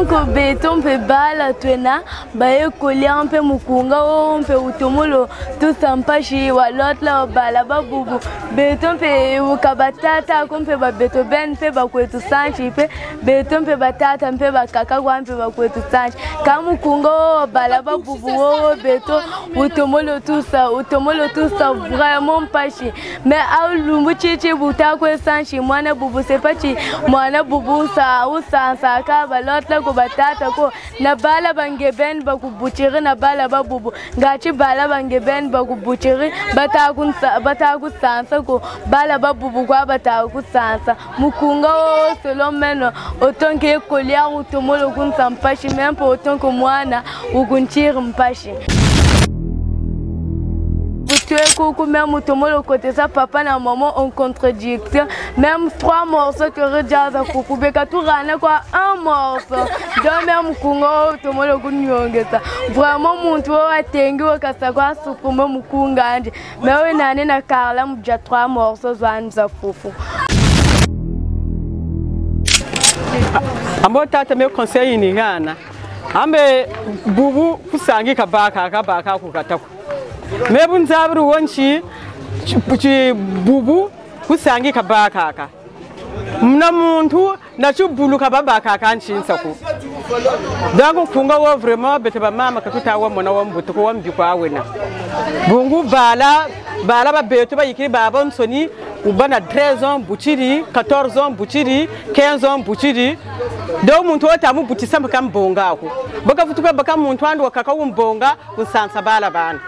donc béton pe bala twena baye kolia mpe mukunga mpe utomolo tout sampashi wa lot la bala babubu béton pe ukabatata kompe ba beto ben pe ba kwetu sanchi pe béton pe batata mpe bakaka kwa mpe ba kwetu sanchi kamu kunga bala babubu béton utomolo tout ça vraiment pashi mais au lumbu chichi buta kwe sanchi mwana bubu sepachi mwana bubu sa usansa ka balot la ko batata ko na bala bangeben bakubuchiri na bala babubu ngachi bala bangeben bakubuchiri batakusansa ko bala babubu kwa batakusansa mukunga selon meno autant que kolia utomolo kunsa mpashi même pour autant que mwana ukunchiri mpashi même utomolo côté ça papa na maman en contradiction même 3 morceaux que rejaza kukubeka tout rana quoi un morceau donc même kungo utomolo kunyongeza vraiment muntu watengi wakasa kwa sukuma mukunga anje mais nane na Carla mja 3 morceaux zanza fufu ambo tata me conseil ni gana ambe bubu kusangi kabaka kukataku mebun zabru wanci bubu kusangi kabaka mna muntu na chubulu kabaka kanchinsa ku dango kunga wo vraiment bete ba mama katuta wa mona wa mbuto ko wambi kwa wena bungu bala ba beto ba yikiri baba nsoni ubana 13 ans buchiri 14 ans buchiri 15 ans buchiri do muntu wata mu butisa mbonga ko baka futuka baka muntu andu wakaka umbonga kusansa bala bana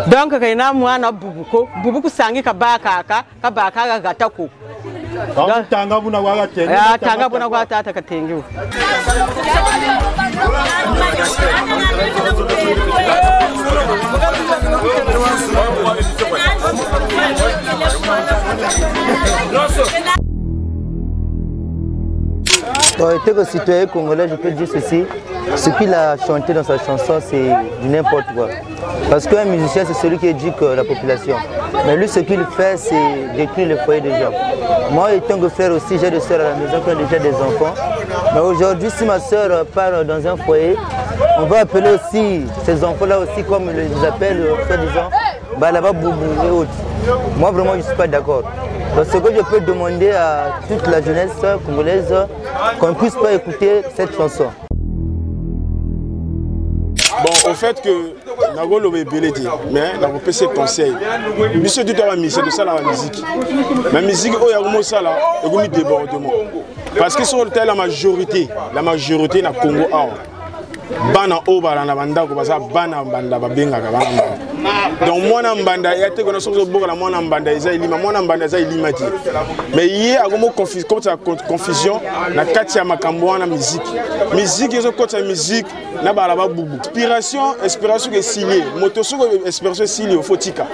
donc kaina mwana bubuku sangi kabaka gatako tanga buna kwa gatenge tanga buna kwa tata katengiwa En tant que citoyen congolais, je peux dire ceci. Ce qu'il a chanté dans sa chanson, c'est du n'importe quoi. Parce qu'un musicien, c'est celui qui éduque la population. Mais lui, ce qu'il fait, c'est détruire le foyer des gens. Moi, étant que frère aussi, j'ai des soeurs à la maison qui ont déjà des enfants. Mais aujourd'hui, si ma soeur part dans un foyer, on va appeler aussi ces enfants-là aussi, comme je les appelle, soi-disant, Balaba Boubou et autres. Moi, vraiment, je ne suis pas d'accord. Donc, ce que je peux demander à toute la jeunesse congolaise, qu'on ne puisse pas écouter cette chanson. Bon, au fait que Nagolo est beledi, mais Nagolo peut se conseil. Monsieur du temps, c'est de ça la musique. La musique, oh, il y a ça là, il y a débordement. Parce que sur le terrain, la majorité na Congo a. Bana oba na banda ko baza bana banda babenga ka bana. Donc mwana mbanda ya te kono sozo boka la mwana mbanda eza ilima mwana mbanda eza ilima ti. Mais yé agomo confusion na kati ya makambo wana musique. Musique ezo kota musique na bala ba bubu. Inspiration que signé, moto soko inspiration signé au fotika.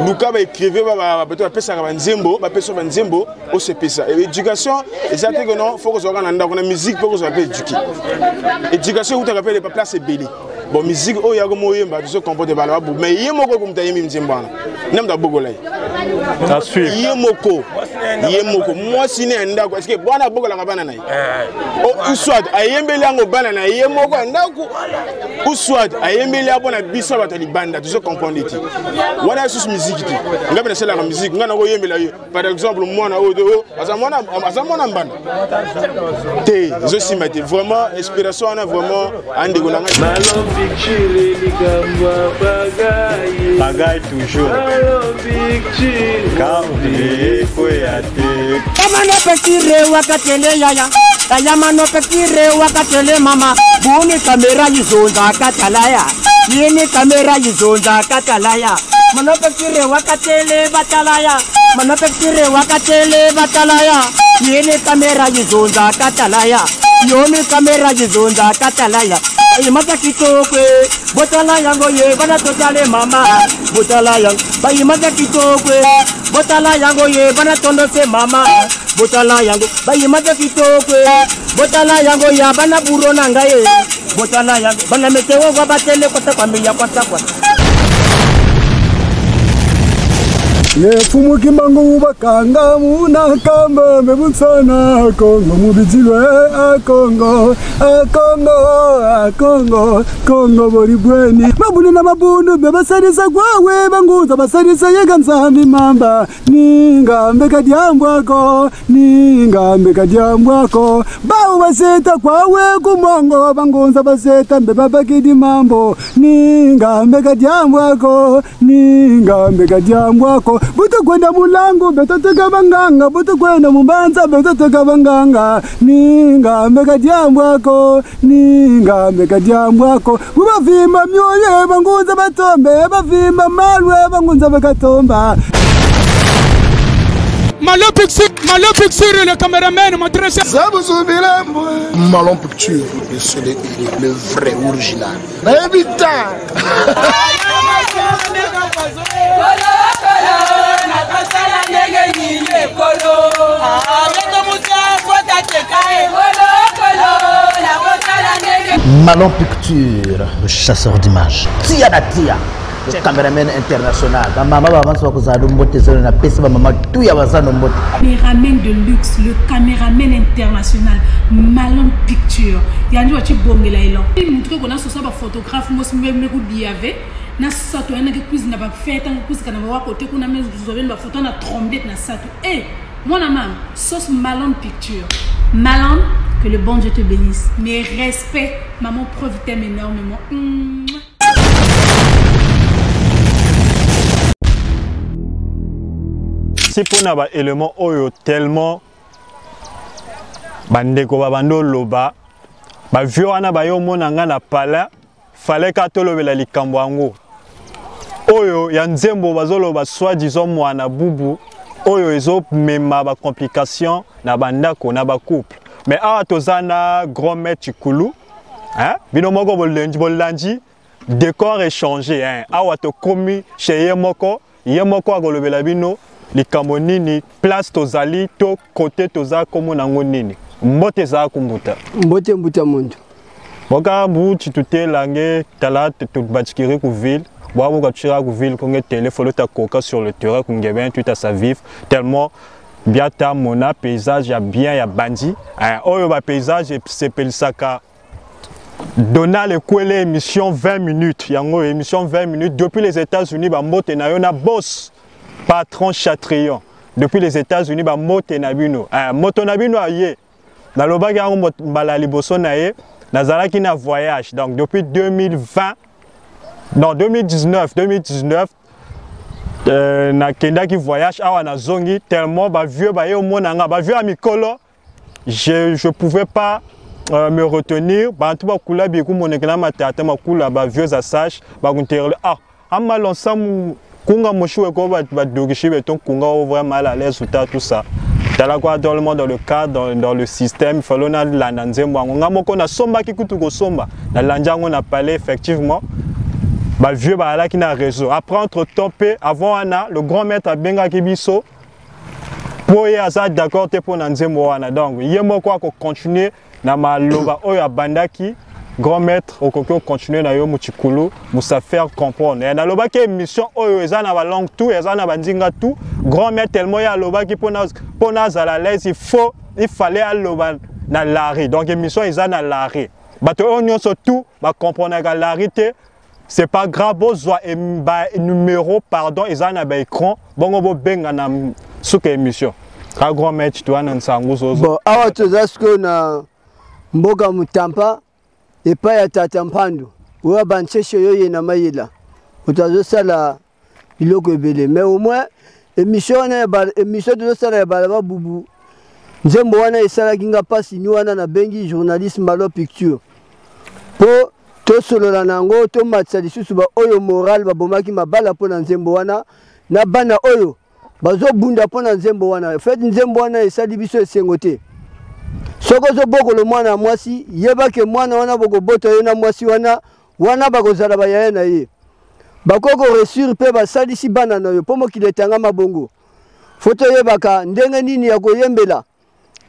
Luka ba écriver ba beto pesa ka nzembo, ba pesa ba nzembo au CPSA. Et éducation, ezate que non, faut que zo kana ndako na musique pour que zo éduquer. Éducation où tu rappelles les place belé. Bon musique oh ya gomo yemba tu se comporte bala bu mais yemoko comme ta yemi nzemba. Nem da bogolay. Ça suit. Yemoko moi sine ndako est-ce que bwana bogola ngabana nayi. Oh uswad ayembeli ngo bana na yemoko ndako. Uswad ayembeli abona biso batali banda tu se comprendre ti. Wana sus musique ti. Ngabena sela la musique ngana go yembela yo. Par exemple moi na odo azamona mbanda. Te je simate vraiment inspiration on a vraiment ande go langa. Bagaille toujours. Kamano petire wakatele yaya, kayamano petire wakatele mama, buni kamera yizonza katalaya, yini kamera yizonza katalaya, mano petire wakatele batalaya, mano petire wakatele batalaya, yini kamera yizonza katalaya, yomi kamera yizonza katalaya. Imata kitokwe, botala yango ye, bana totale mama, botala yang, ba imata kitokwe, botala yango ye, bana tondo se mama, botala yango, ba imata kitokwe, botala yango ya, bana buro nangaye, botala yango, bana metewo wabatele kwa kwa miya kwa kwa. Nefumu kimbangu bakanga muna kamba mebutsana Kongo mubijilwe Kongo Kongo boribweni mabunu na mabunu bebasadisa kwawe banguza basadisa yega nzambi mamba ningambe kadyambwako bawu baseta kwawe kumongo bangunza baseta mbebabakidi mambo ningambe kadyambwako buto kwenda mulangu betoteka banganga buto kwenda mubanza betoteka banganga ningambe kadyambwako bubavimba myoyo bangunza batombe bavimba malwe bangunza bakatomba Malon Picture, le caméraman, mon très cher. Malon Picture, c'est le vrai original. Malon Picture, le chasseur d'images. Tia, le caméraman international. Maman de luxe, le caméraman international. Malon Picture. Il y a un bon il montre qu'on a ce photographe, moi je me biave. Na sato ena cuisine na ba fête en cuisine kana wa côté kuna mais vous avez ba photo na trompette na sato. Eh, moi na mam, sauce Malon Picture. Malon, que le bon Dieu te bénisse. Mes respects, maman preuve t'aime énormément. Si pour na ba élément oyo tellement bandeko ba bando loba ba vieux wana ba yo mona nga na pala fallait ka tolobela likambo yango oyo ya nzembo bazoloba soi-disant mwana bubu oyo ezo mema ba complication na bandako na ba couple mais awa tozana grand maître Chikulu hein bino moko bolanji décor est changé hein awa to komi chez yemoko akolobela bino likambo nini place tozali to côté toza komo nango nini mbote za kumbuta mbote mundu boka bu titute langue talate tout batikiri ku ville boabo ka tira ku ville ko ngete follow ta koka sur le terrain ku ngeben tout à sa vivre tellement bien ta mona paysage ya bien ya bandi oyo ba paysage c'est pelisaka Donald Kwele émission 20 minutes yango émission 20 minutes depuis les États-Unis ba mbote na yo na boss patron Chatrion depuis les États-Unis ba mote na bino moto na bino aye na lobaki yango mbala liboso na ye nazalaki na voyage donc depuis 2020 non 2019 na kendaki voyage awa na zongi tellement ba vieux ba ye omonanga ba vieux amikolo je pouvais pas me retenir bantu ba kula bi ku monekela matata makula ba vieux asage ba kunterele amal ensemble kunga moshuwe ko ba dogishi beton kunga vraiment mal à l'aise tout ça. Dans le cadre, dans le système, il fallait la nanzembo. On a moko na somba ki kutu ko somba. Na lanjango na palais effectivement. Ba vieux ba là qui na réseau. Après entre topé avant ana le grand maître a benga kibiso. Pour y asa d'accord te pour nanzembo ana donc yemo ko continuer na maloba oyo bandaki grand maître okoko continuer na yo muchikulu musa faire comprendre. Et na loba ke mission oyo eza na ba langue tout eza na bandinga tout grand maître tellement ya loba ki pona à la l'aise il fallait aloba na lari donc émission eza na lari bato onyo surtout ba comprendre que la réalité c'est pas grave besoin numéro pardon eza na ba écran bongo bo benga na suka émission ka grand maître tu ana nsangu zozo bon awa tozasko na mboga mutampa et pas ya tata mpando oya bancheshe yoye na mayela utazosala iloko ebele mais au moins émission de sala ya balaba bubu nzembo wana esala kinga pasi ni wana na bengi journaliste Malon Picture po to solola nango to matsa lisusu ba oyo moral ba bomaki mabala po na nzembo wana na bana oyo bazo bunda po na nzembo wana fait nzembo wana esali biso esengote soko zo boko le mwana mwasi yeba ke mwana wana boko boto yena mwasi wana bakozala ba yaya na ye bakoko resur pe basalisi bana na yo pomo kiletanga mabongo foto yebaka ndenge nini ya koyembela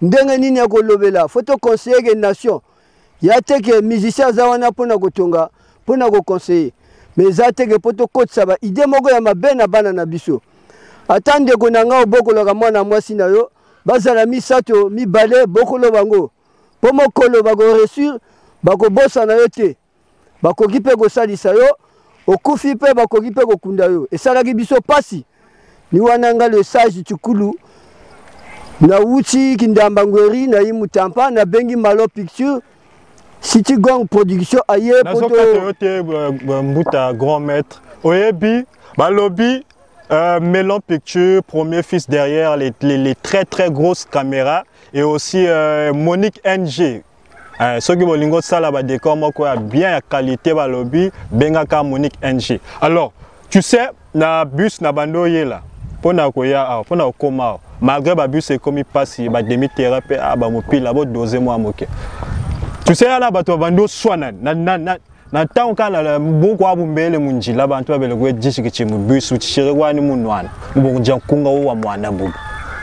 ndenge nini ya kolobela foto conseiller nation ya teke musicien za wana pona kotonga pona ko conseiller mais za teke poto kotsa ba idée moko ya mabena bana na biso Attendez qu'on a un beaucoup de mwana mwasi na yo. Bazala misato mibale bokolo bango. Pomo kolo bago resur bako bossa na yo te. Bako kipe go salisa yo. Okufi pe bako kipe go kunda yo. Et ça la biso pasi. Ni wananga le sage tukulu. Na uchi kindambangweri na imutampa na bengi malo picture. City Gong production aye poto. Na mbuta grand maître. Oyebi balobi Melon Picture, premier fils derrière les très très grosses caméras et aussi Monique NG. Ceux qui veulent ça là décor quoi bien la qualité balobi bengaka Monique NG. Alors tu sais na bus na bando là pour na koya pour na koma malgré ba bus c'est comme il passe ba demi thérapie ba mopi là bo doser moi moke. Tu sais là ba to bando swana na tant kana bongo abumbele munjila bantu babele kwe jishiki mu bus utshire kwani munwana ubonja kunga wa mwana bubu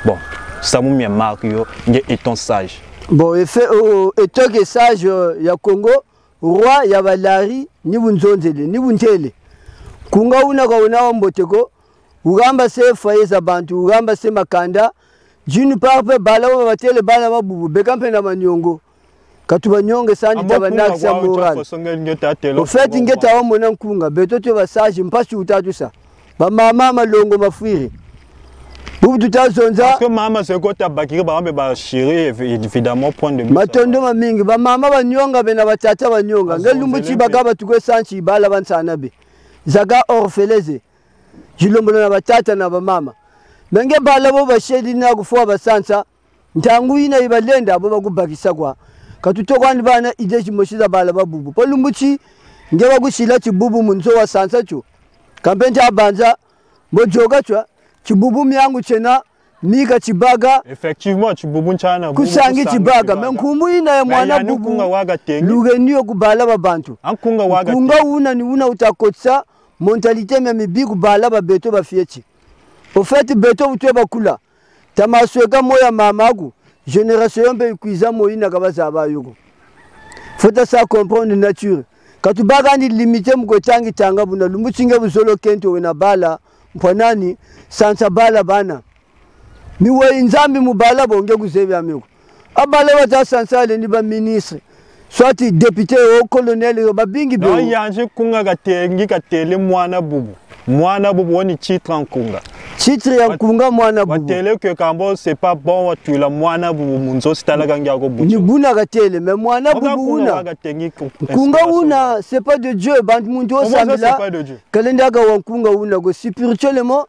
bon ça mu marque yo nge étant sage bon effet étant que sage ya Congo roi ya balari ni bunzonzele ni buntele kunga una kwa una mboteko ugamba se foyer za bantu ugamba se makanda juni parpe balawo batele bala babubu bekampe na manyongo katuba nyonge sani tabanak sa moral au fait ngeta wa mona nkunga betoto ba sage mpasi utatu sa ba mama malongo mafrire bubu tutazonza parce que mama c'est kota bakire ba ba chérie évidemment point de vue matondo mamingi ba mama banyonga bena batata banyonga ngelumbuchi bagaba tukwe sanchi bala bansana be zaga orpheleze jilombo na batata na ba mama benge bala bo bashedi na kufuwa basansa ntangu ina ibalenda abo bakubakisa kwa katutokwani bana ideji moshiza bala babubu polumbuchi ngeba kushila chibubu munzo wa sansa chu kampenja abanza bojoga chwa chibubu myangu chena mika chibaga effectivement chibubu nchana kusangi chibaga menkumbu ina ya mwana bubu lugeniyo kubala babantu ankunga waga kunga una ni una utakotsa mentalité ya mibiku bala babeto bafiechi au fait beto utwe bakula tamasweka moya mamagu génération be kuiza moyina kabaza bayugo faut ça comprendre nature katubaga ni limiter mkotangi tanga buna lumbuchinga buzolo kento wena bala mponani sansa bala bana miwe inzambi mubala bonge kuzebe amiko abala wata sansa le ni ba ministre soit député ou colonel ba bingi be no yanje kunga gatengi katele mwana bubu woni titre en kunga titre ya kunga mwana bubu batele que kambo c'est pas bon tu la mwana bubu munzo sitalaga ngako bubu ni buna gatele mais mwana bubu una kunga una c'est pas de Dieu band mundu osambila kalenda ga kunga una go spirituellement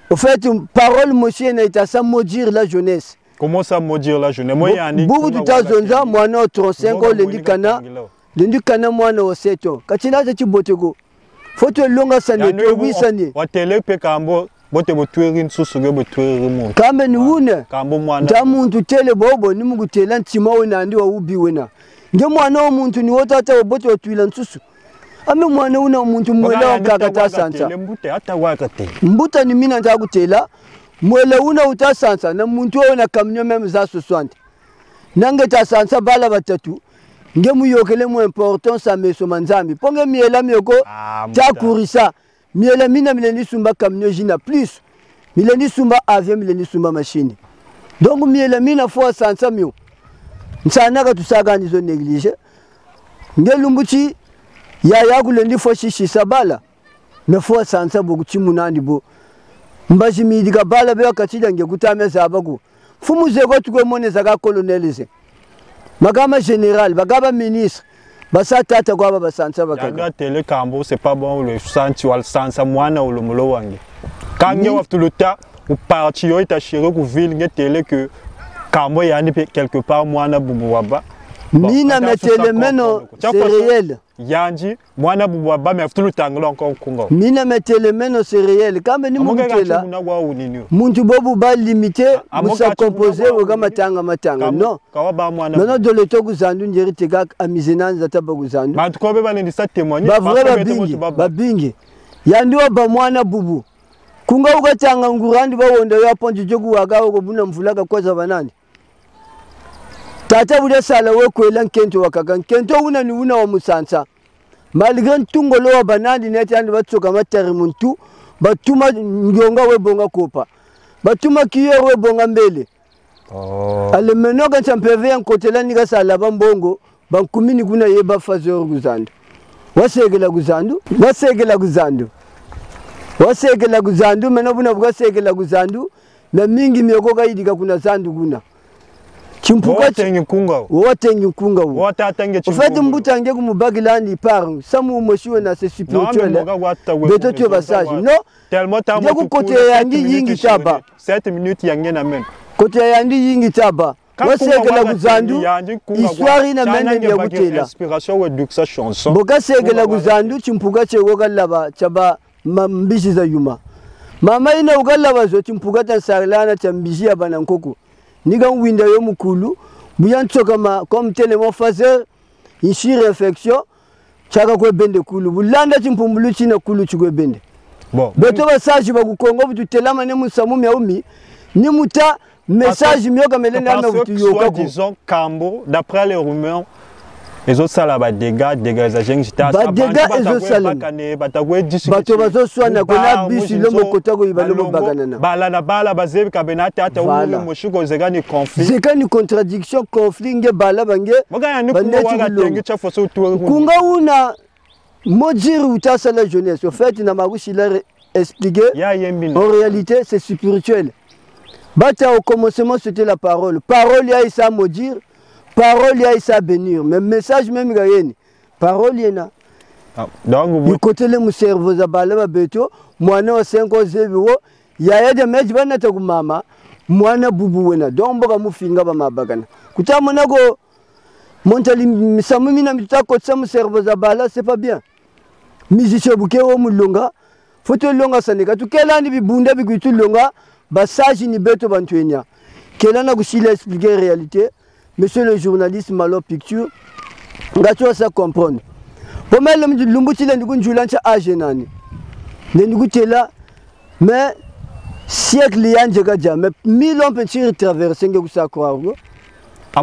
au fait parole monsieur na itasa maudire la jeunesse. Comment ça maudire la jeunesse? Moi yani bubu tutazonza mwana o 35 ans lendi kana mwana o 7 ans katina za chibotego faut longa saneto 8 sani watele pe kambo bote botweri nsusuge botweri mu kambe ni une kambo mwana nda muntu tele bobo ni mugutela ntima wena ndi wa ubi wena nge mwana o muntu ni wotata bote otwila nsusu ame mwana una muntu mwela wakakata sansa mbute hata wakate mbuta ni mina ndakutela mwela una utasansa na muntu ona kamnyo meme za 60 nange ta sansa bala batatu nge muyokele mu importance a meso manzambi ponge miela mioko ta kurisa miela mina mileni sumba kamnyo jina plus mileni sumba avion mileni sumba machine donc miela mina fo sansa mio nsana ka tusaga nizo négligé nge lumbuchi ya yakulendi fo shishi sabala me fo sansa bokuchi munandi bo mbaji midiga bala be wakatida nge kutameza abaku fumuze ko tukwe moneza ka colonelize magama général bagaba ministre basa tata kwa baba sansa bakaga ya tele kambo c'est pas bon le santi wal sansa mwana olomulo wange kange waftu luta u parti yo itashire ku ville nge tele que kambo yani quelque part mwana bubu waba mina metele meno c'est réel yanji mwana bubu waba me waftu lutanglo encore kungo mina metele meno c'est réel kambe ni mutela muntu bobu ba limité musa composer ogama matanga non kawaba mwana maintenant de l'état kuzandu njeri tega amizenanza tabaguzandu bantu kobe balindi sa témoigner ba bingi yandi wa ba mwana bubu kunga ukatanga ngurandi bawonda yaponje jogu wagawo kobuna mvulaga kwaza banani tata bude sala we kwela nkento wakaga nkento una ni una wa musansa malgré tungolo wa banani neti andi batsoka matari muntu batuma ngonga we bonga kopa batuma kiyo we bonga mbele ale meno quand on peut ver un côté là ni gasa la bambongo bankumini kuna yeba fazeur guzandu wasegela guzandu meno buna bwasegela guzandu na mingi mioko kaidika kuna zandu kuna chimpuka wotengi kunga ufati mbutange kumubagilani par samu moshiwe na se spirituel beto tu basage no ndeku kote yangi yingi taba 7 minutes yange na men kote yangi yingi taba wasegela guzandu histoire ina mende ya gutela inspiration we duksa chanson boka segela guzandu chimpuka chegoga laba chaba mambishi za yuma mama ina ugalaba zo chimpuka tansarlana chambishi ya banankoko niga winda yo mukulu buyanto kama comme tellement fazer ici réflexion chaka ko bende kulu bulanda chimpumulu china kulu chikwe bende bon beto basage bakukongo bututelama ne musamu yaumi ni muta message miyo kamelena na butu yoka disons Kambo d'après les rumeurs les autres salles ba dégâts dégagés j'étais ba dégâts les autres salles batagwe bato bazo swana kona bisu lo mokotako ibalo baganana bala na bala bazebi kabenata ata ule moshiko zegani conflit zekani contradiction conflit nge bala bange bagana nukuwa tengi cha foso tu kunga una modiri utasa la jeunesse au fait na marushi la expliquer en réalité c'est spirituel bata au commencement c'était la parole ya isa modire parole ya isa bénir mais message même gayeni parole yena donc du côté le cerveau za balaba beto mwana wa 5 zebiwo ya de meji bana ta kumama mwana bubu wena donc boka mufinga ba mabagana kutamona go montali misamu mina mitako tsamu cerveau za bala c'est pas bien musicien buke wo mulonga foto longa saneka tukelani bibunda bikutu longa basaji ni beto bantwenya kelana kusila expliquer réalité. Monsieur le journaliste Malo Picture, ngacho ça comprendre. Pour moi le lumbuti le ndugu njulancha ajenani. Le ndugu tela mais siècle yanje gaja mais 1000 ans peut traverser nge kusa croire.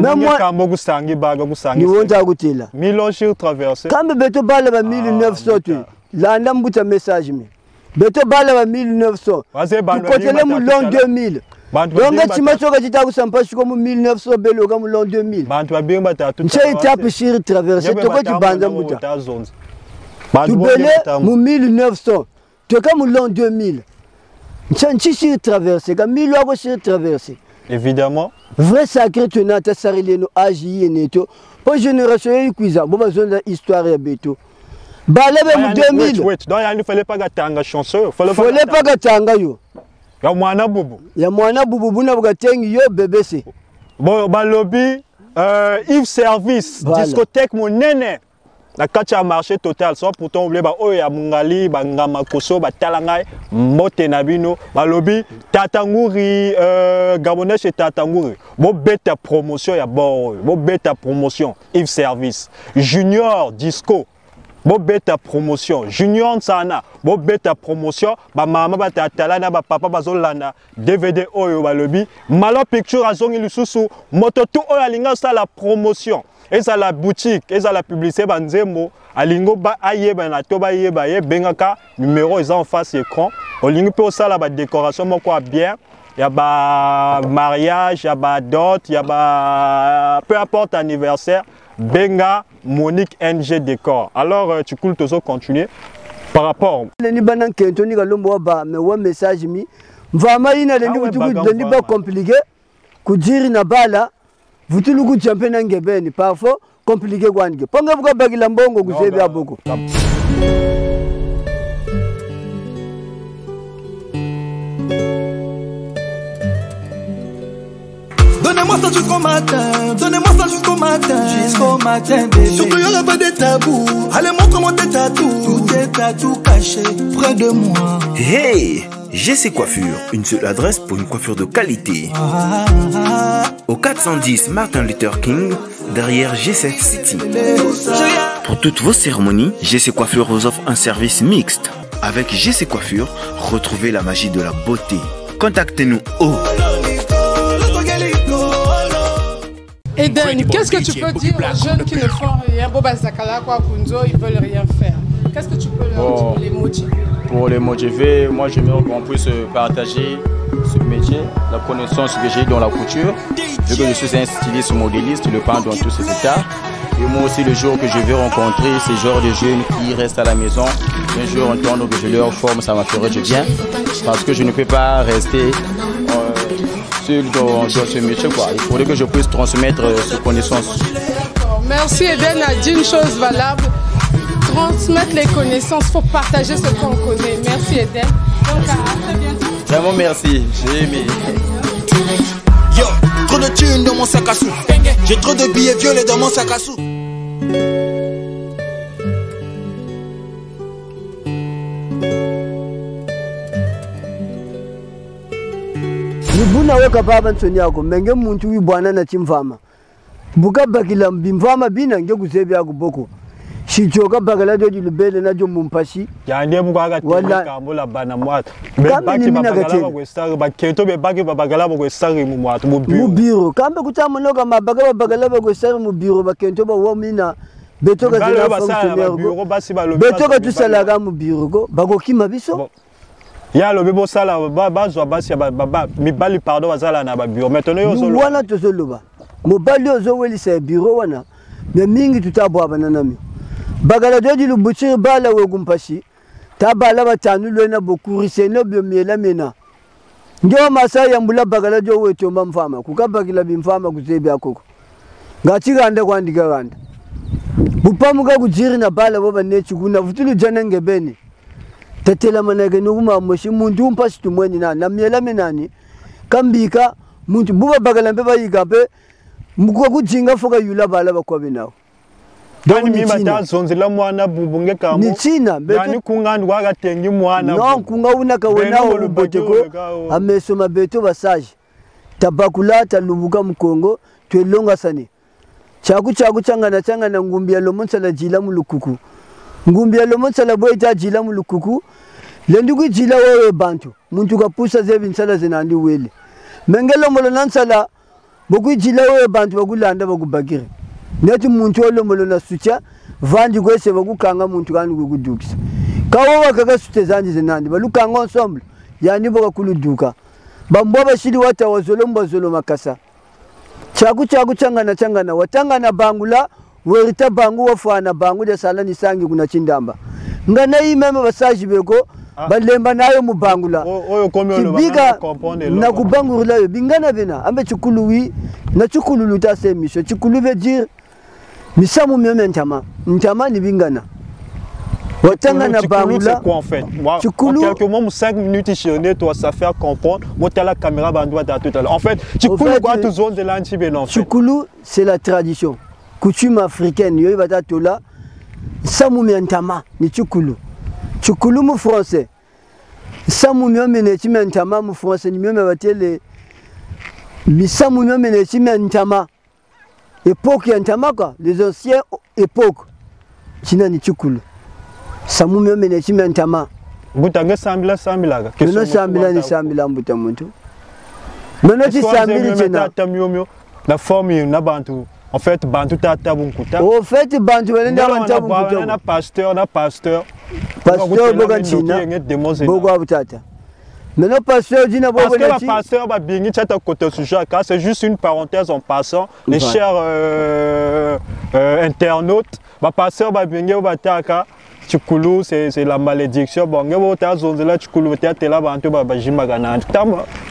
Mais moi kambo kusangi baga kusangi. Ni wonja gutela. 1000 ans sur traverser. Kambe beto bala ba 1900 tu. La ndambuta message mi. Beto bala ba 1900. Côté le long 2000. Donc tu m'as choqué tu sampa comme 1900 belo comme l'an 2000. Bantu babimba ta tout. C'est étape sur traverser to ko tu banda muta. Tu belé mu 1900. Tu comme l'an 2000. Tu sur traverser comme 1000 euros sur traverser. Évidemment. Vrai sacré tu na ta sarileno agi neto. Pour génération ikuiza bo besoin de histoire ya beto. Balebe mu 2000. Donc il ne fallait pas gatanga chanceux. Fallait pas gatanga yo. Ya mwana bubu buna bugatengi yo BBC bon balobi Yves Service discothèque monene na kacha marché total soit pourtant oublié ba oyo ya mungali ba ngama koso ba talangai mote na bino balobi tatanguri gabonais chez tatanguri bo beta promotion ya bo beta promotion Yves Service Junior Disco bo beta promotion Junior Nsana bo beta promotion ba mama ba tatalana ba papa bazolanda DVD oyo balobi Malo Picture azongi lisusu moto tout oyo alinga ça la promotion et ça la boutique et ça la publicité banzembo alingo ba ayeba na to ba yeba ye bengaka numéro ils en face écran olingi pe ça la ba décoration moko bien ya ba mariage ya ba dot ya ba peu importe anniversaire Benga Monique NG Décor. Alors tu cool toujours continuer par rapport. Les Libanais qui ont tenu galombo ba mais un message mi. Vraiment ina les ni ba compliqué. Kujiri na bala. Vutulu ku champion ngebeni parfois compliqué kwange. Ponga buka bagila mbongo kuzebi aboko. Donnez-moi ça jusqu'au matin, donnez-moi ça jusqu'au matin, bébé. Surtout il n'y aura pas de tabou, allez montre-moi tes tatous, tout tes tatous cachés près de moi. Hey, GC Coiffure, une seule adresse pour une coiffure de qualité. Au 410 Martin Luther King, derrière GCF City. Pour toutes vos cérémonies, GC Coiffure vous offre un service mixte. Avec GC Coiffure, retrouvez la magie de la beauté. Contactez-nous au... Eden, qu'est-ce que tu peux dire aux jeunes qui ne font rien? Boba Zakala, quoi, Kunzo, ils veulent rien faire. Qu'est-ce que tu peux leur dire, les mots? pour les motiver. Moi, j'aimerais qu'on puisse partager ce métier, la connaissance que j'ai dans la couture. Vu que je suis un styliste modéliste, le peins dans tous ces états. Et moi aussi, le jour que je vais rencontrer ces genres de jeunes qui restent à la maison, un jour entendre que je leur forme, ça m'a ferait du bien. Parce que je ne peux pas rester seul dans ce métier, quoi. Il faudrait que je puisse transmettre ces connaissances. Merci Eden a dit une chose valable. Transmettre les connaissances, il faut partager ce qu'on connaît. Merci Eden. Donc à très bientôt. Vraiment merci, j'ai aimé. Yo, trop de thunes dans mon sac à sous. J'ai trop de billets violets dans mon sac à sous. Nibuna weka baba nsoni yako menge muntu wibwana na chimfama buka bakila mbimfama bina nge kusebi yako boko shichoka bakala doji lubele na jo mumpashi ya ndiye mukwaga kambola bana mwata bebaki babagala bagwestari bakento bebaki babagala bagwestari mu mwata mu biro kambe kutama noka mabaga babagala bagwestari mu biro bakento ba womina betoka zela fonctionnaire betoka tusalaga mu biro go bagokima biso ya lo bebo sala bazwa basi baba mibali pardon bazala na ba bureau maintenant yo solo wana to solo ba mobali ozo weli sa bureau wana me mingi tutabwa banana mi bagala doji lu buchiri bala we gumpashi tabala batanu lwena bokuri seno byo miela mena ndio masaya mbula bagala jo weto mfama kukabakila bimfama kuzebi akoko ngachiganda kwandika ganda bupamuka kujiri na bala boba nechi kuna vutulu jana ngebeni tatela manage nuguma moshi muntu mpashi tumweni na miela menani kambika muntu buba bagala mbeba yigabe mukwa kujinga foka yula bala bakwabe nawo dani mima tazonzela mwana bubunge kamo ni china yani kungandi wagatengi mwana no kunga unaka wena uboteko ameso mabeto basaje tabakula talubuka mkongo twelonga sani chaku changana ngumbi ya lomontsala jila mulukuku ngumbi ya lomontsala boita jila mulukuku lenduku jila wewe bantu muntu kapusa zebi nsala zinandi wele mengelo molo nansala boku jila wewe bantu bakulanda bakubakire neti muntu olomolo na sucha vandi kwese bakukanga muntu kandi kukudukisa kawo wakaka sute zanji zinandi balukanga ensemble yani boka kuluduka bambo bashili wata wazolomba zolo makasa chaku changana watangana bangula werita bangu wafana bangu de sala ni sangi kuna chindamba ngana imeme basaji beko balemba nayo mubangula oyo komyo biga na kubangurula yo bingana bena ambe chukuluwi na chukululu ta semisho chukulu veut dire misamu myome ntama ni bingana watangana bangula c'est quoi en fait moi en quelques mots 5 minutes chioné toi ça fait comprendre moi la caméra bandwa tout à l'heure en fait chukulu quoi tout zone de l'antibé en fait chukulu c'est la tradition coutume africaine yo batatu là samu myantama ni chukulu mu français samu myome ne chimantama mu français ni myome batele misamu myome ne chimantama époque yantama quoi les anciens époques china ni chukulu samu myome ne chimantama butange sambila keno sambila ni sambila mbuta muntu meno ti sambili chena la forme na bantu en fait bantu tata bunkuta au fait bantu welenda bantu bunkuta na pasteur boga china boga butata maintenant pasteur dina boga parce que la pasteur ba bingi chata côté sujet car c'est juste une parenthèse en passant les chers internautes ba pasteur ba bingi bataka chukulu c'est la malédiction bon ngebo ta zonzela chukulu tela bantu ba jimagana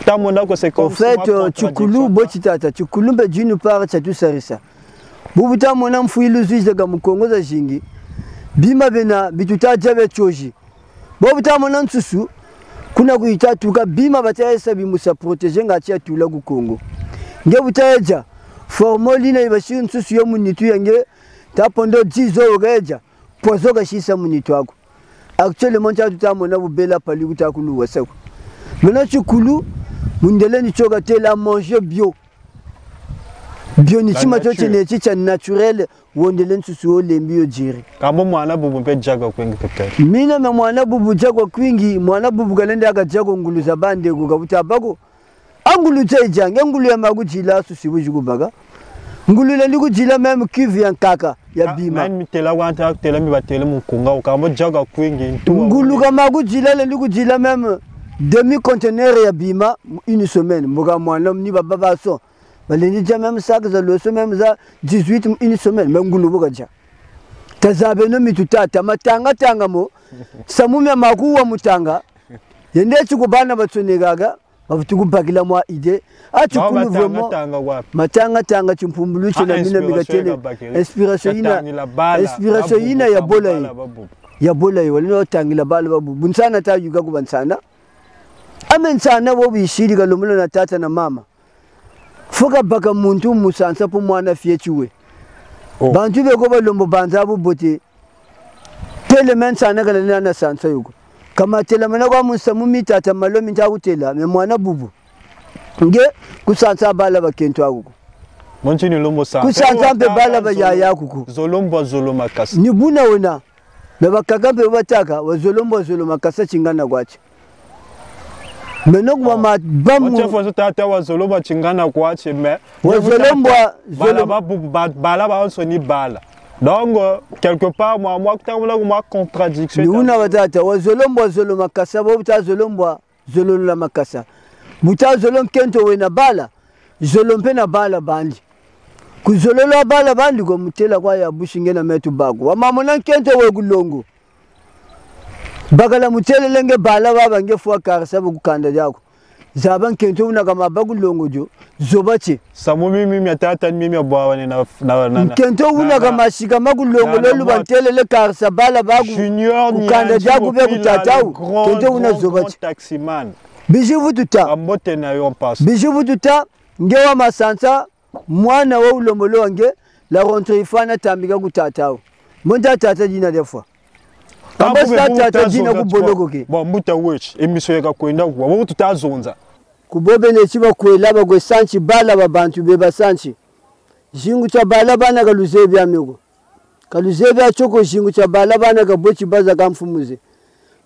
tamonda ko c'est comme en fait chukulu botitata chukulu be d'une part chatu sarisa bubuta mona mfuilu zuize ga mukongo za jingi bima bena bituta jabe choji bubuta mona nsusu kuna kuita tuka bima batayesa bimusa protéger ngati atula ku Kongo ngebutaeja formoli na ibashi nsusu yo munitu yange tapondo 10 euro geja pozoka shisa munitu wako actuellement tutamona bubela pali kutakulu wasako mena chukulu mundeleni choka tela manger bio ni chima chote ne chicha naturel wondelen susu lembi yo jiri kamo mwana bubu mpe jaga kwingi peut-être mina me mwana bubu jago kwingi mwana bubu galende aka jago nguluza bande ko kabuta bako angulu teja ngulu ya magujila susu bujugu baga ngulule ndi kujila même kivu ya nkaka ya bima mani mitela wanta tela mi batele mukunga ukamo jaga kwingi ntuma ngulu kama kujila le ndi kujila même demi conteneur ya bima une semaine mboga mwana ni baba baso baleni ja même sac za loso même za 18 une semaine même ngulu boga ja tazabe no mitutata matanga tanga mo samume makuwa mutanga yende chikubana batsonegaga bavutukubakila mwa ide achukulu vraiment matanga tanga chimpumbulu chena mina migatele inspiration ina ya bola yi walino tangila bala babu bunsana ta yuga kubansana amensana wo bishiri galumulo na tata na mama foka baka muntu musansa po mwana fiechiwe bantu bego balombo banzabu bote tele mensana galina na sansa yugo kama tela mana kwa musamu mitata malomi ntakutela me mwana bubu nge kusansa bala bakento akuko monchini lombo sa kusansa mbe bala ba yaya kuko zolomba kasa ni buna wona me bakagambe bataka wazolombo kasa chingana kwache menok mama bamu chefo tata wazolomba chingana kwache me wazolombo bala ba onso ni bala. Donc, quelque part, moi, moi, contradiction. Nous n'avons pas wazolombo makasa, buta zolombo zolola makasa. Buta zolom kento wena bala, zolompe na bala bandi. Kuzolola bala bandi ko mutela kwa ya bushinge na metu bago. Wa mamona kento we gulongo. Bagala mutele lenge bala baba nge fwa karasa bukanda yako. Zaban kento una kama bagulongo jo zobache samu mimi atata mimi abwa na kento una kama shika magulongo lolu bantele le karsa bala bagu ukanda jagu be kutatau kento una zobache taximan bijibu tuta amote na yo passe bijibu tuta ngewa masansa mwana wa ulombolo wange la rentre ifana tambika kutatau monta tata jina defwa kamba tata jina kubologo ke bon muta wech emission yeka kwenda kwa bo tutazonza kubobe ne chiba kwela bagwe sanchi bala babantu beba sanchi jingu cha bala bana kaluzebya mego kaluzebya choko jingu cha bala bana kabochi baza kamfumuze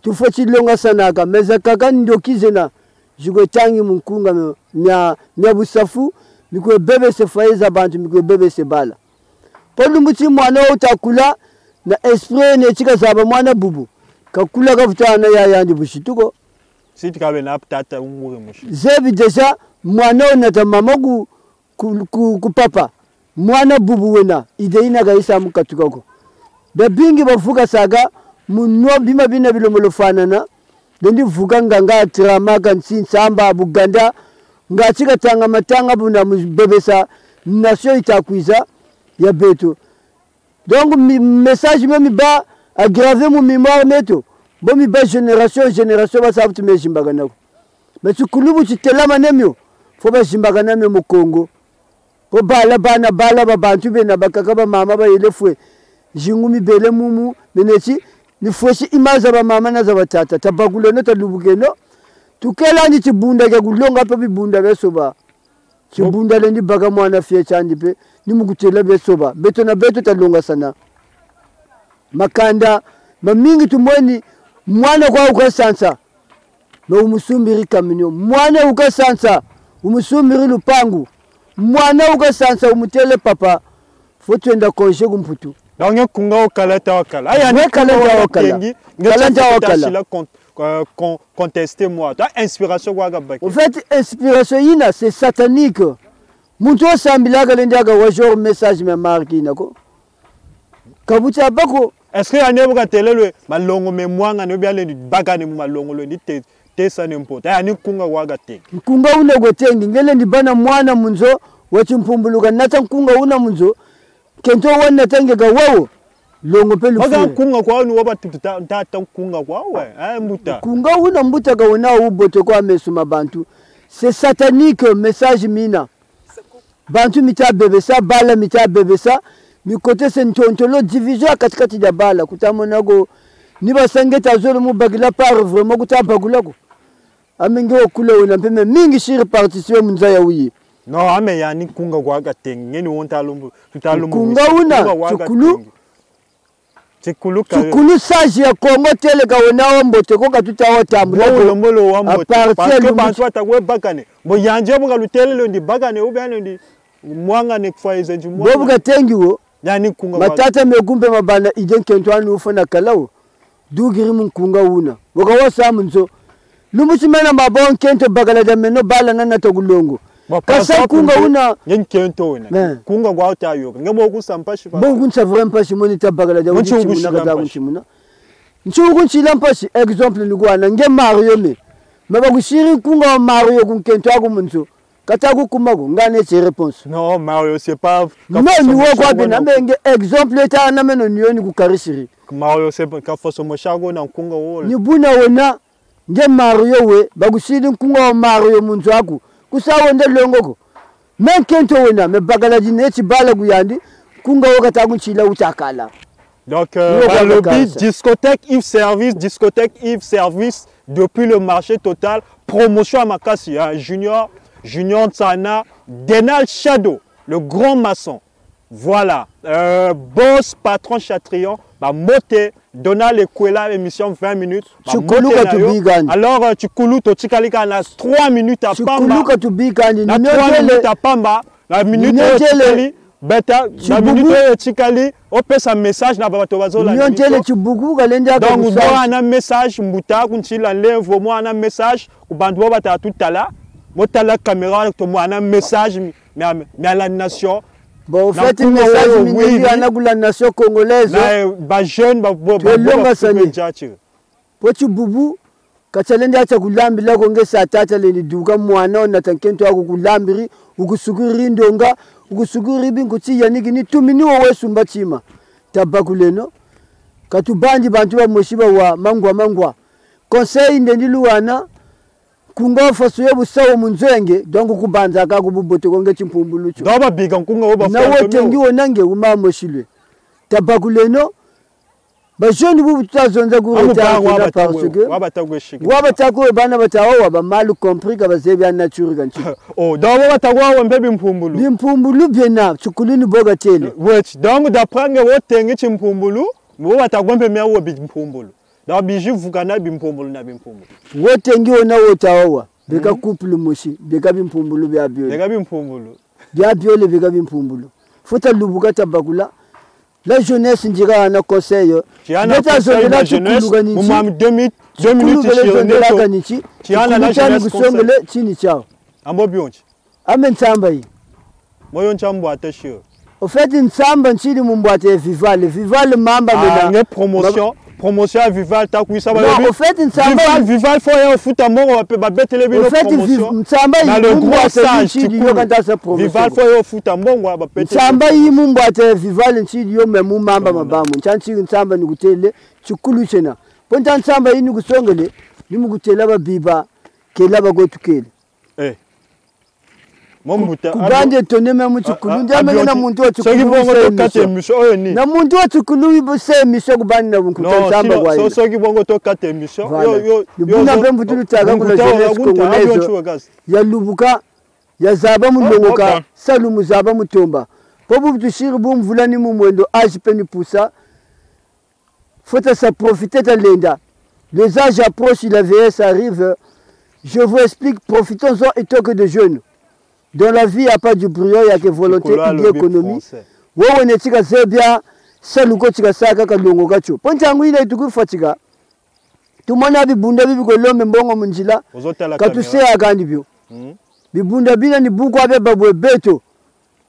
tufochi longa sana ka meza kaka ndokizena jigo tangi munkunga mya busafu mikwe bebe se faiza bantu mikwe bebe se bala polumuchi mwana utakula na esprit ne chika zaba mwana bubu kakula kafutana ya yandi bushituko siti kabe na tata umure mushi zebi deja mwana onata mama ku papa mwana bubu wena ideina gaisa mukatukako babingi bafuka saga munwa bima bina bilomolo fanana dendi vuka nganga trama kansin samba buganda ngachika tanga matanga buna bebesa nation itakwiza ya beto. Donc message même ba aggraver mon mémoire neto. Bon mi ba génération ba sabutu me jimbagana. Mais tu kulubu chitela manemyo. Fo ba jimbagana me mu Congo. Ko bala bana bala ba bantu be na bakaka ba mama ba ile fwe. Jingumi bele mumu meneti ni fweshi imaza ba mama na za batata. Tabagule no talubugeno. Tukela ni tibunda ke gulonga pa bibunda besoba. Tibunda le ni baga mwana fie chandi pe. Ni mukutela besoba beto na beto talonga sana makanda mamingi tumweni mwana kwa ukasansa na umusumbiri kaminyo mwana ukasansa umusumbiri lupangu mwana ukasansa umutele papa fotwenda konje kumputu donc kunga okalata wakala aya ne kalata wakala contester moi ta inspiration kwa gabaki en fait inspiration ina c'est satanique. Muntu osambilaga lendaga wajor message me marki nako kabucha bako est-ce que anebuka telelwe malongo memwanga no byale bagane mu malongo lo ni tesa n'importe ani kunga waga te kunga une gotengi ngele ndi bana mwana munzo wachimpumbuluka nata kunga una munzo kento wana tenge ga wawo longo pelu waga kunga kwa ni waba tata kunga kwa we mbuta kunga una mbuta ga una ubote kwa mesuma bantu c'est satanique message mina bantu mita bebesa bala mita bebesa mi kote sentontolo division katikati ya bala kutamonago ni basangeta zolo mu bagila par vraiment kutabagulako amingi okule wena mpeme mingi shiri participer munza ya uyi no ame yani kunga kwa gatenge ni wonta lumbu tutalumbu kunga una chukulu saji ya Kongo tele ka wona wambote ko katuta watambula lombolo wambote parce que bantu atakwe bakane bo yanje mo galutele ndi bakane ubane ndi mwanga ne kwa izenji mwanga bobu gatengiwo yani kunga matata megumbe mabana ijen kentwani ufana kalawo dugiri mun kunga una woga wasa munzo lumuchimena mabon kento bagala da meno bala nana togulongo kasa kunga una yen kento una kunga gwa utayo ngebo kusampashi ba bon kunsa vrempashi monita bagala da unchimuna kada unchimuna nchugunchila mpashi exemple ni gwana nge Mario me mabagushiri kunga Mario kunkento agumunzo katagu kumago ngane ces réponses non Mario c'est pas mais ni wo kwa bina menge exemple eta na meno nioni ku karishiri Mario c'est ka foso moshago na kunga wole ni buna wona nge Mario we bagushiri kunga Mario munzo aku kusawo nde longoko men kento wona me bagala dineti bala guyandi kunga wo katagu chila utakala. Donc le but discothèque Yves Service depuis le marché total promotion à Makassi hein, Junior Tsana, Denal Shadow, le grand maçon. Voilà. Boss, patron Chatrion, bah, Moté, Donald Ekwela, émission 20 minutes. Bah, alors, tu coulou, tu tikalika, on a 3 minutes à Pamba. 3 minutes à Pamba. La minute Beta, la minute Tikali, on peut un message na bato bazola. Donc, on a un message, Mouta, Kunchila, lève moi un message, ou bandwa bata tout à l'heure. Mota la caméra, tu as un message, mais à la nation. Bon, faites un message, mais à la nation congolaise. Les jeunes, Pochi bubu, kachalende acha kulambila kongesa tata le duka mwana na tankento akukulambiri, ukusukuri ndonga, ukusukuri binkuti yaniki ni tumini wewe sumba chima. Tabakuleno. Katubandi bantu wa moshiba wa mangwa. Conseil ndendiluana. Kunga fasoye busawo munzenge donc kubanza ka kububote konge chimpumbulucho ndaba biga kunga oba na wotengi wonange umama shilwe tabakuleno ba jeune bubu tutazonza ku retard parce que wabatagwe bana batawo ba mal compris ka bazebi en nature kanchi oh ndaba batagwa mbebe mpumbulu biena chukulini boga tele wait donc d'après nge wotengi chimpumbulu bo batagwa mbebe yawo bimpumbulu da biji vugana bimpumbulu na bimpumbulu wote ngi ona wotawa beka couple moshi beka bimpumbulu bya biole beka bimpumbulu bya biole beka bimpumbulu futa lubuka tabakula la jeunesse ndira na conseil beta zongela tukuluga niti mumam 2 minutes tiana la jeunesse kusongele chini chao ambo byonchi amentsamba yi moyo nchambo atashio au fait nsamba nchili mumbwate Vival mamba mena promotion à Vival ta kuisa ba non au fait Vival faut y fouta mongo ba betele bino promotion na le gros sage Vival faut y fouta mongo ba betele nsamba yi mumbwate Vival nchili yo memu mamba mabamu nchanchi nsamba nikutele chukulu chena ponta nsamba yi nikusongele nimukutela ba biba kela ba gotukele kubande toneme muchukulu ndamene na muntu wa chukulu na muntu wa chukulu ibuse misho kubande na bunkutsamba kwayo so kibongo to kate misho yo buna bembu tulutaga kula jeunesse congolaise ya lubuka ya zaba mulongoka salumu zaba mutomba pobu tushiri bumvulani mumwendo age peni poussa faut ça profiter de l'enda les âges approchent la vieillesse arrive je vous explique profitons-en étant que de jeunes. Dans la vie, il n'y a pas du brouillon, il n'y a que volonté, il y a l'économie. Oui, on est tika sebia, saluko tika saka kalongo kacho. Pontangu ile ituku fatika. Tumana bibunda bibi kolombe mbongo munjila. Katuse agandi bio. Bibunda bina ni buku abe babwe beto.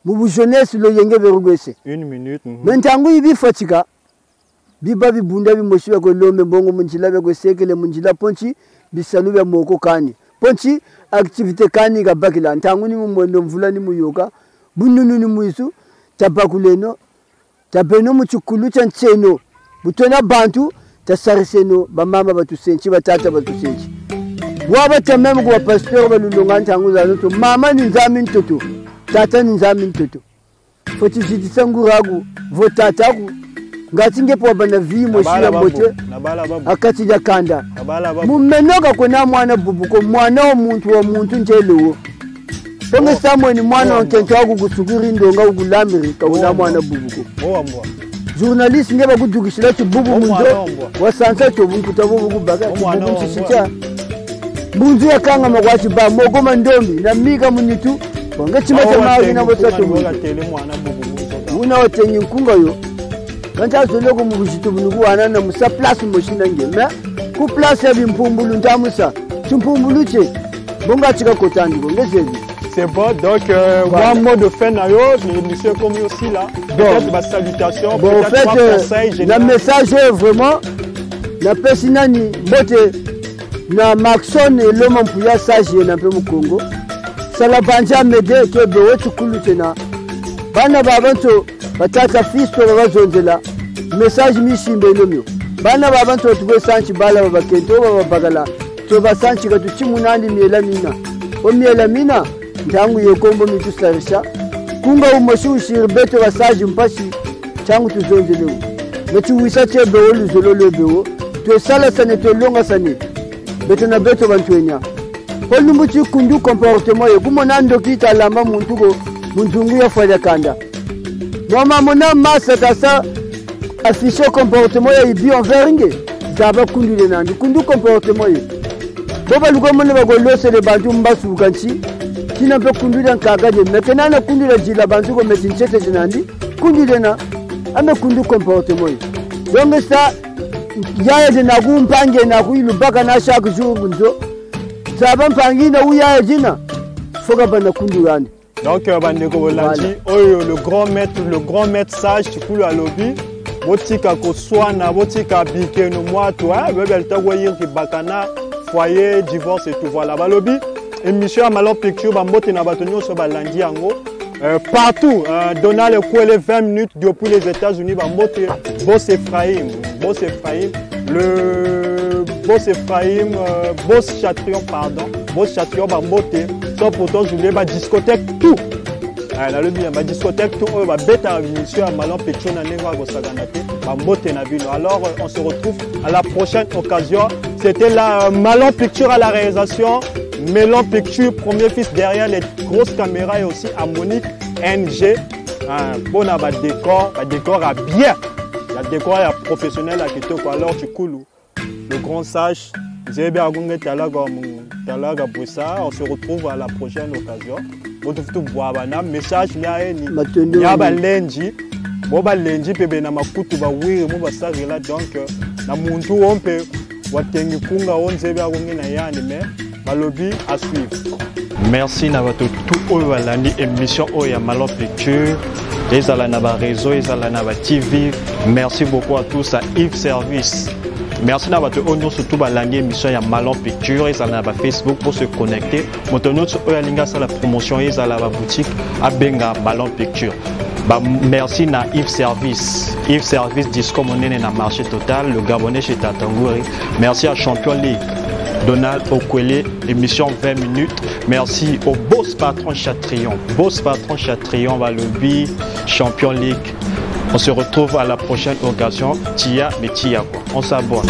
Mubu jeunesse lo yenge berugwese. 1 minute. Mentangu ibi fatika. Biba bibunda bimoshiwa kolombe mbongo munjila be kwesekele munjila ponchi bisalu bya moko kani. Ponchi activité kani ga bakila ntangu ni mumwendo mvula ni muyoka bununu ni muisu tabakuleno tabeno muchukulu chancheno butona bantu tasariseno bamama batusenchi batata batusenchi waba tamem kwa pasteur balulunga ntangu za to mama ni nzami ntoto tata ni nzami ntoto foti jidisanguragu votataku ngati ngepo bana vi moshira mbote akati ya kanda mumenoka kuna mwana bubuko mwana wa muntu njelo ponge samwe ni mwana onkento akugusukuri ndonga ukulambiri kauna mwana bubuko journaliste ngeba kudukishira chibubu mundo wasansa to bunkuta bubu baga bubu chicha bunzu yakanga magwachi ba mogoma ndombi na mika munitu bonga chimata mali na bosato una otenyi nkunga yo kanta zoloko mu bujitu bunugu wana na musa place moshina ngeme ku place ya bimpumbulu ntamusa chimpumbulu che bonga chika kotandi bonga zebi. C'est bon, donc moi, mot de fin, l'émission comme aussi là. Peut-être ma salutation, bon, peut-être en fait, le message est vraiment la personne bote na Maxon et l'homme pour sage na pe mu Congo. Ça la banja mede ke be wetu kulutena. Bana babanto batata fisto bazonzela. Message mishimbe nomyo. Bana babanto tugwe sanchi bala babakento babagala. To basanchi gatu chimunandi miela mina. O miela mina ntangu yekombo mitusarisha kunga umashushir beto basaji mpashi changu tuzonzelewo metu wisa chebe oluzolo lebewo to sala sane to longa sane beto na beto bantwenya olumbuchi kundu comportement ye kumona ndokita lamba muntugo muntungu ya fanya kanda mama mona masa kasa afficher comportement ya ibi enveringe zaba kundu le nandi kundu comportement ye boba lugo mona bagolose le bantu mbasu kanchi kina pe kunduda nkagaje mekena na kundula jila bantuko metinchete jinandi kundule na ame kundu comportement donc ça yaya de nagu mpange na kuilu baka na chaque jour nzo zaba mpangi na uya jina foka bana kundulani donc bandeko bolandi oyo le grand maître sage tikulu alobi botika ko swana botika bikeno mwatu bebel tagoyir ki bakana foyer divorce et tout voilà balobi émission à Malheur Picture, Bambote na batonyo so balandi yango partout. Donald Kwele 20 minutes depuis les États-Unis, Bambote Boss Ephraim, le Boss Ephraim, Boss Chatrion pardon, Boss Chatrion Bambote. So pourtant je voulais ba discothèque tout. Na le bien ba discothèque tout ba beta émission à Malheur Picture na nenga go saganate Bambote na bino. Alors on se retrouve à la prochaine occasion. C'était la Malheur Picture à la réalisation. Melon Picture, premier fils derrière les grosses caméras et aussi Harmonique NG. Bon, décor à bien. Le décor est professionnel à Kitoko. Alors, tu coules. Le grand sage, on se retrouve à la prochaine occasion. On te fait voir un message. Il y a un lundi. Bon, lundi, il y a un makutu. Donc, on peut. Malobi à suivre. Merci Navato tout Oyalani émission Oya Malheur Picture. Les Alanaba réseau, les Alanaba TV. Merci beaucoup à tous à Yves Service. Merci Navato Ono surtout Balani émission ya Malheur Picture. Les Alanaba Facebook pour se connecter. Motono sur Oyalinga sur la promotion. Les Alanaba boutique à Benga Malheur Picture. Merci na Yves Service. Yves Service Disco Monene na marché total. Le Gabonais chez Tatangouri. Merci à Champion League. Donald Okwele, émission 20 minutes. Merci au boss patron Chatrion. Boss patron Chatrion, Balobi, Champion League. On se retrouve à la prochaine occasion. Tia, mais Tia quoi. On s'abonne.